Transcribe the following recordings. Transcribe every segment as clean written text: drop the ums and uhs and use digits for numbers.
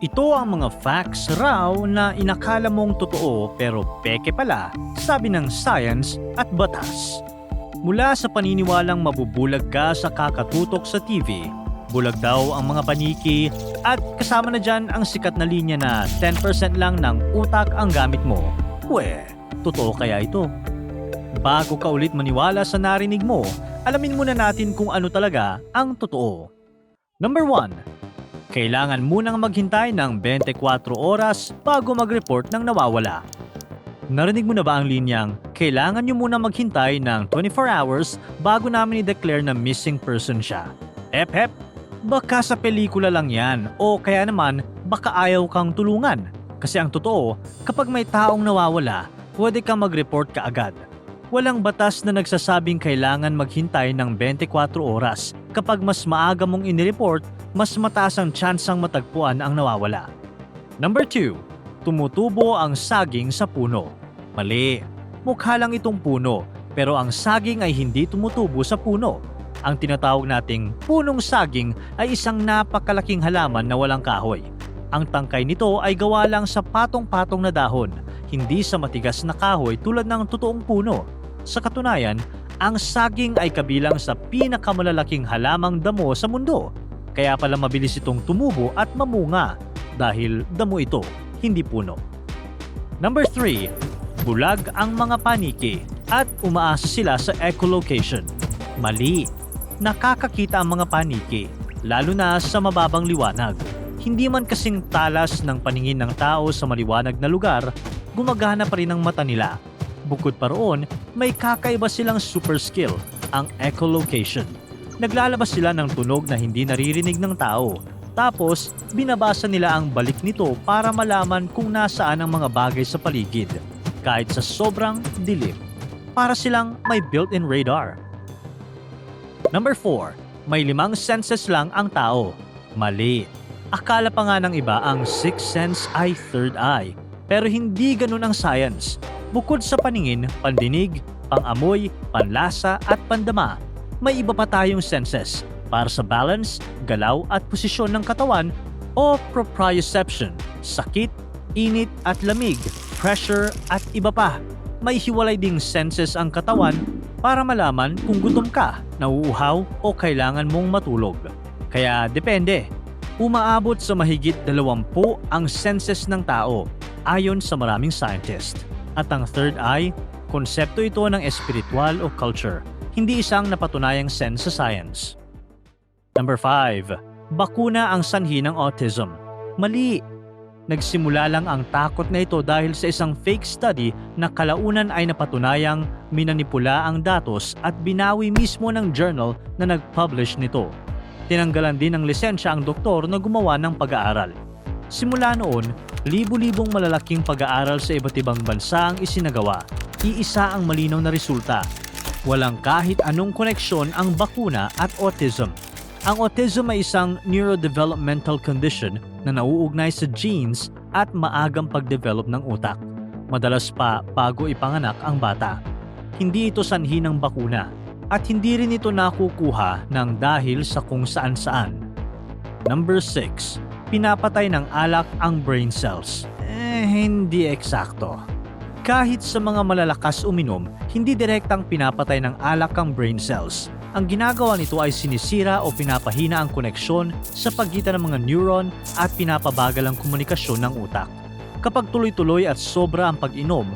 Ito ang mga facts raw na inakala mong totoo pero peke pala, sabi ng science at batas. Mula sa paniniwalang mabubulag ka sa kakatutok sa TV, bulag daw ang mga paniki at kasama na dyan ang sikat na linya na 10% lang ng utak ang gamit mo. Totoo kaya ito? Bago ka ulit maniwala sa narinig mo, alamin muna natin kung ano talaga ang totoo. Number 1. Kailangan munang maghintay ng 24 oras bago mag-report ng nawawala. Narinig mo na ba ang linyang, kailangan nyo muna maghintay ng 24 hours bago namin i-declare na missing person siya? Hep, baka sa pelikula lang yan o kaya naman baka ayaw kang tulungan. Kasi ang totoo, kapag may taong nawawala, pwede kang mag-report kaagad. Walang batas na nagsasabing kailangan maghintay ng 24 oras. Kapag mas maaga mong inireport, mas mataas ang tsansang matagpuan ang nawawala. Number 2. Tumutubo ang saging sa puno. Mali. Mukha lang itong puno, pero ang saging ay hindi tumutubo sa puno. Ang tinatawag nating punong saging ay isang napakalaking halaman na walang kahoy. Ang tangkay nito ay gawa lang sa patong-patong na dahon, hindi sa matigas na kahoy tulad ng totoong puno. Sa katunayan, ang saging ay kabilang sa pinakamalalaking halamang damo sa mundo. Kaya pala mabilis itong tumubo at mamunga dahil damo ito, hindi puno. Number 3. Bulag ang mga paniki at umaasa sila sa echolocation. Mali. Nakakakita ang mga paniki, lalo na sa mababang liwanag. Hindi man kasing talas ng paningin ng tao sa maliwanag na lugar, gumagana pa rin ang mata nila. Bukod pa roon, may kakaiba silang super skill, ang echolocation. Naglalabas sila ng tunog na hindi naririnig ng tao. Tapos, binabasa nila ang balik nito para malaman kung nasaan ang mga bagay sa paligid, kahit sa sobrang dilim. Para silang may built-in radar. Number 4. May 5 senses lang ang tao. Mali. Akala pa nga ng iba ang sixth sense ay third eye. Pero hindi ganun ang science. Bukod sa paningin, pandinig, pangamoy, panlasa at pandama, may iba pa tayong senses para sa balance, galaw at posisyon ng katawan o proprioception, sakit, init at lamig, pressure at iba pa. May hiwalay ding senses ang katawan para malaman kung gutom ka, nauuhaw o kailangan mong matulog. Kaya depende. Umaabot sa mahigit 20 ang senses ng tao ayon sa maraming scientist. At ang third eye, konsepto ito ng espiritual o culture, hindi isang napatunayang sense sa science. Number 5. Bakuna ang sanhi ng autism. Mali. Nagsimula lang ang takot na ito dahil sa isang fake study na kalaunan ay napatunayang minanipula ang datos at binawi mismo ng journal na nag-publish nito. Tinanggalan din ng lisensya ang doktor na gumawa ng pag-aaral. Simula noon, libu-libong malalaking pag-aaral sa iba't ibang bansa ang isinagawa. Iisa ang malinaw na resulta. Walang kahit anong koneksyon ang bakuna at autism. Ang autism ay isang neurodevelopmental condition na nauugnay sa genes at maagang pagdevelop ng utak. Madalas pa bago ipanganak ang bata. Hindi ito sanhi ng bakuna at hindi rin ito nakukuha ng dahil sa kung saan-saan. Number 6. Pinapatay ng alak ang brain cells. Hindi eksakto. Kahit sa mga malalakas uminom, hindi direktang pinapatay ng alak ang brain cells. Ang ginagawa nito ay sinisira o pinapahina ang koneksyon sa pagitan ng mga neuron at pinapabagal ang komunikasyon ng utak. Kapag tuloy-tuloy at sobra ang pag-inom,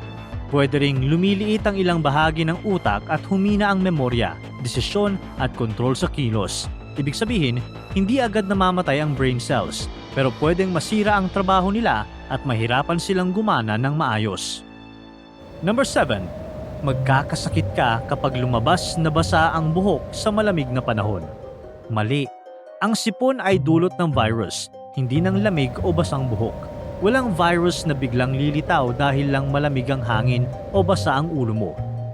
pwede ring lumiliit ang ilang bahagi ng utak at humina ang memorya, desisyon at kontrol sa kilos. Ibig sabihin, hindi agad namamatay ang brain cells, pero pwedeng masira ang trabaho nila at mahirapan silang gumana ng maayos. Number 7. Magkakasakit ka kapag lumabas na basa ang buhok sa malamig na panahon. Mali. Ang sipon ay dulot ng virus, hindi ng lamig o basang buhok. Walang virus na biglang lilitaw dahil lang malamig ang hangin o basa ang ulo mo.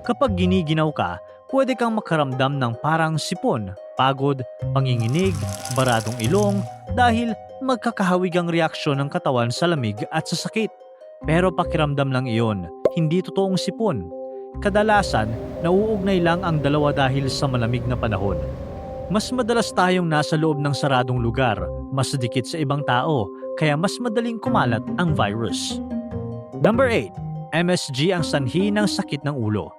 Kapag giniginaw ka, pwede kang makaramdam ng parang sipon, pagod, panginginig, baradong ilong dahil magkakahawig ang reaksyon ng katawan sa lamig at sa sakit. Pero pakiramdam lang iyon, hindi totoong sipon. Kadalasan, nauugnay lang ang dalawa dahil sa malamig na panahon. Mas madalas tayong nasa loob ng saradong lugar, mas dikit sa ibang tao, kaya mas madaling kumalat ang virus. Number 8. MSG ang sanhi ng sakit ng ulo.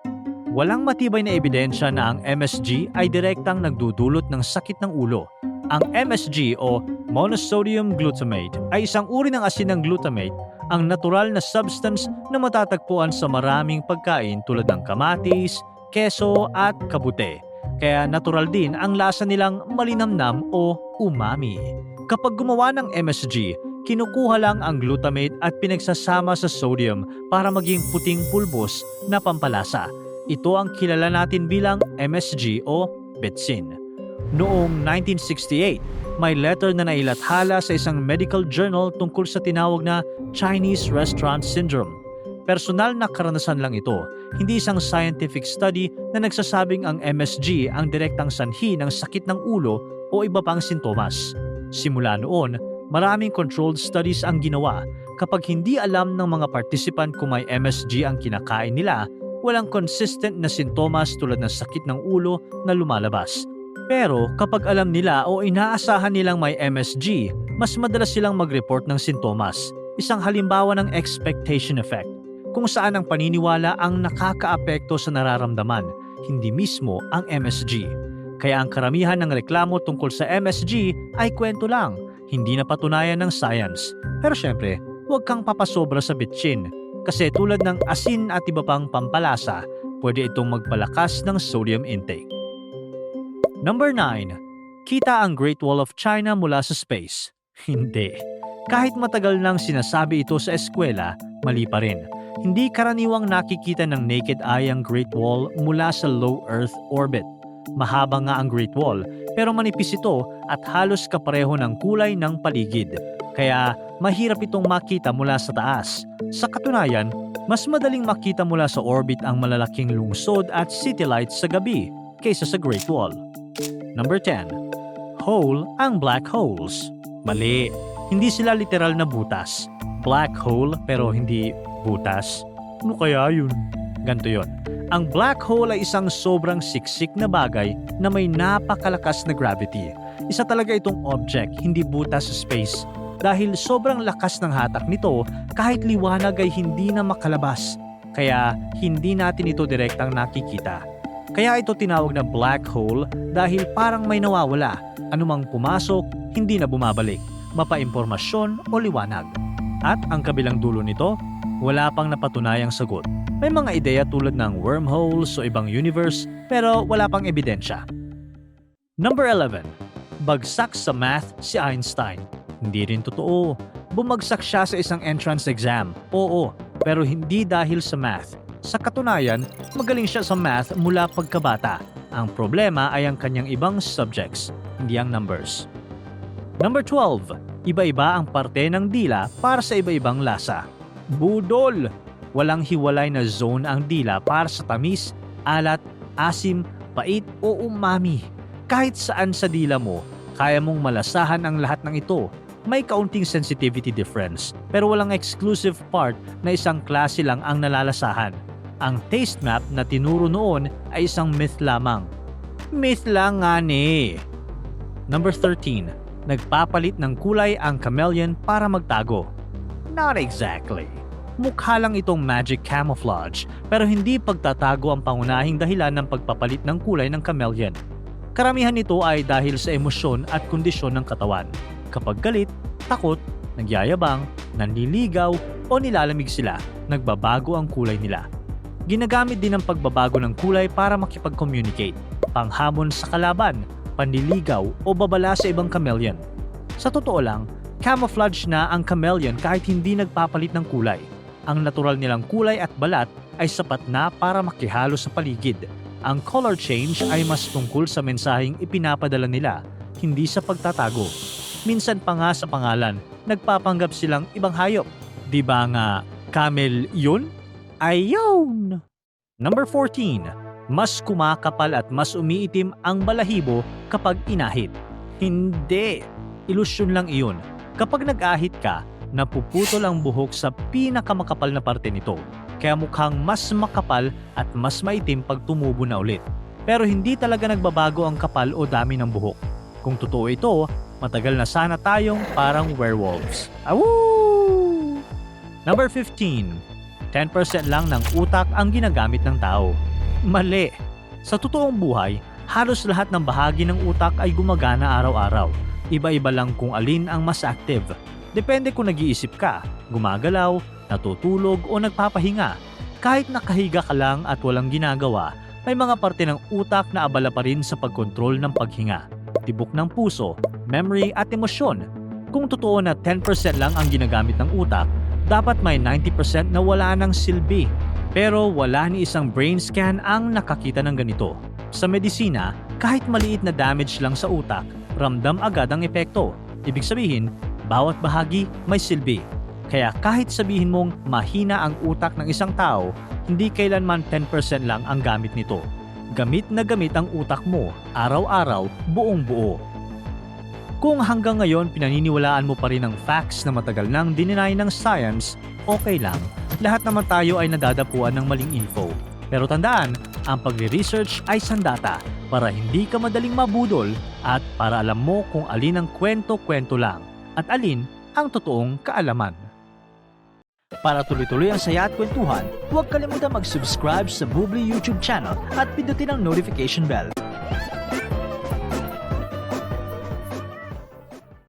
Walang matibay na ebidensya na ang MSG ay direktang nagdudulot ng sakit ng ulo. Ang MSG o monosodium glutamate ay isang uri ng asin ng glutamate, ang natural na substance na matatagpuan sa maraming pagkain tulad ng kamatis, keso at kabute. Kaya natural din ang lasa nilang malinamnam o umami. Kapag gumawa ng MSG, kinukuha lang ang glutamate at pinagsasama sa sodium para maging puting pulbos na pampalasa. Ito ang kilala natin bilang MSG o betsin. Noong 1968, may letter na nailathala sa isang medical journal tungkol sa tinawag na Chinese Restaurant Syndrome. Personal na karanasan lang ito, hindi isang scientific study na nagsasabing ang MSG ang direktang sanhi ng sakit ng ulo o iba pang sintomas. Simula noon, maraming controlled studies ang ginawa. Kapag hindi alam ng mga participant kung may MSG ang kinakain nila, walang consistent na sintomas tulad ng sakit ng ulo na lumalabas. Pero kapag alam nila o inaasahan nilang may MSG, mas madalas silang mag-report ng sintomas. Isang halimbawa ng expectation effect, kung saan ang paniniwala ang nakakaapekto sa nararamdaman, hindi mismo ang MSG. Kaya ang karamihan ng reklamo tungkol sa MSG ay kwento lang, hindi napatunayan ng science. Pero syempre, huwag kang papasobra sa bitchin. Kasi tulad ng asin at iba pang pampalasa, pwede itong magpalakas ng sodium intake. Number 9. Kita ang Great Wall of China mula sa space. Hindi. Kahit matagal nang sinasabi ito sa eskwela, mali pa rin. Hindi karaniwang nakikita ng naked eye ang Great Wall mula sa low Earth orbit. Mahaba nga ang Great Wall, pero manipis ito at halos kapareho ng kulay ng paligid. Kaya mahirap itong makita mula sa taas. Sa katunayan, mas madaling makita mula sa orbit ang malalaking lungsod at city lights sa gabi kaysa sa Great Wall. Number 10. Hole ang black holes. Mali. Hindi sila literal na butas. Black hole pero hindi butas. Ano kaya yun? Ganto yun. Ang black hole ay isang sobrang siksik na bagay na may napakalakas na gravity. Isa talaga itong object, hindi butas sa space. Dahil sobrang lakas ng hatak nito, kahit liwanag ay hindi na makalabas. Kaya hindi natin ito direktang nakikita. Kaya ito tinawag na black hole dahil parang may nawawala. Anumang pumasok, hindi na bumabalik. Mapaimpormasyon o liwanag. At ang kabilang dulo nito, wala pang napatunayang sagot. May mga ideya tulad ng wormholes o ibang universe pero wala pang ebidensya. Number 11. Bagsak sa math si Einstein. Hindi rin totoo. Bumagsak siya sa isang entrance exam. Oo, pero hindi dahil sa math. Sa katunayan, magaling siya sa math mula pagkabata. Ang problema ay ang kanyang ibang subjects, hindi ang numbers. Number 12. Iba-iba ang parte ng dila para sa iba-ibang lasa. Budol! Walang hiwalay na zone ang dila para sa tamis, alat, asim, pait o umami. Kahit saan sa dila mo, kaya mong malasahan ang lahat ng ito. May kaunting sensitivity difference, pero walang exclusive part na isang klase lang ang nalalasahan. Ang taste map na tinuro noon ay isang myth lamang. Myth lang nga ni. Number 13. Nagpapalit ng kulay ang chameleon para magtago. Not exactly. Mukha lang itong magic camouflage, pero hindi pagtatago ang pangunahing dahilan ng pagpapalit ng kulay ng chameleon. Karamihan nito ay dahil sa emosyon at kondisyon ng katawan. Kapag galit, takot, nagyayabang, nanliligaw o nilalamig sila, nagbabago ang kulay nila. Ginagamit din ang pagbabago ng kulay para makipag-communicate, panghamon sa kalaban, panliligaw o babala sa ibang chameleon. Sa totoo lang, camouflage na ang chameleon kahit hindi nagpapalit ng kulay. Ang natural nilang kulay at balat ay sapat na para makihalo sa paligid. Ang color change ay mas tungkol sa mensaheng ipinapadala nila, hindi sa pagtatago. Minsan pa nga sa pangalan, nagpapanggap silang ibang hayop. Di ba nga, camel yun? Ayun! Number 14. Mas kumakapal at mas umiitim ang balahibo kapag inahit. Hindi! Ilusyon lang iyon. Kapag nag-ahit ka, napuputol ang buhok sa pinakamakapal na parte nito. Kaya mukhang mas makapal at mas maitim pag tumubo na ulit. Pero hindi talaga nagbabago ang kapal o dami ng buhok. Kung totoo ito, Matagal na sana tayong parang werewolves. Awoo! Number 15. 10% lang ng utak ang ginagamit ng tao. Mali. Sa totoong buhay, halos lahat ng bahagi ng utak ay gumagana araw-araw. Iba-iba lang kung alin ang mas active. Depende kung nag-iisip ka, gumagalaw, natutulog o nagpapahinga. Kahit nakahiga ka lang at walang ginagawa, may mga parte ng utak na abala pa rin sa pagkontrol ng paghinga, tibok ng puso, memory at emosyon. Kung totoo na 10% lang ang ginagamit ng utak, dapat may 90% na wala ng silbi. Pero wala ni isang brain scan ang nakakita ng ganito. Sa medisina, kahit maliit na damage lang sa utak, ramdam agad ang epekto. Ibig sabihin, bawat bahagi may silbi. Kaya kahit sabihin mong mahina ang utak ng isang tao, hindi kailanman 10% lang ang gamit nito. Gamit na gamit ang utak mo, araw-araw, buong buo. Kung hanggang ngayon pinaniniwalaan mo pa rin ang facts na matagal nang dininay ng science, okay lang. Lahat naman tayo ay nadadapuan ng maling info. Pero tandaan, ang pagre-research ay sandata para hindi ka madaling mabudol at para alam mo kung alin ang kwento-kwento lang at alin ang totoong kaalaman. Para tuloy-tuloy ang saya at kwentuhan, huwag kalimutan mag-subscribe sa Bubbly YouTube channel at pindutin ang notification bell.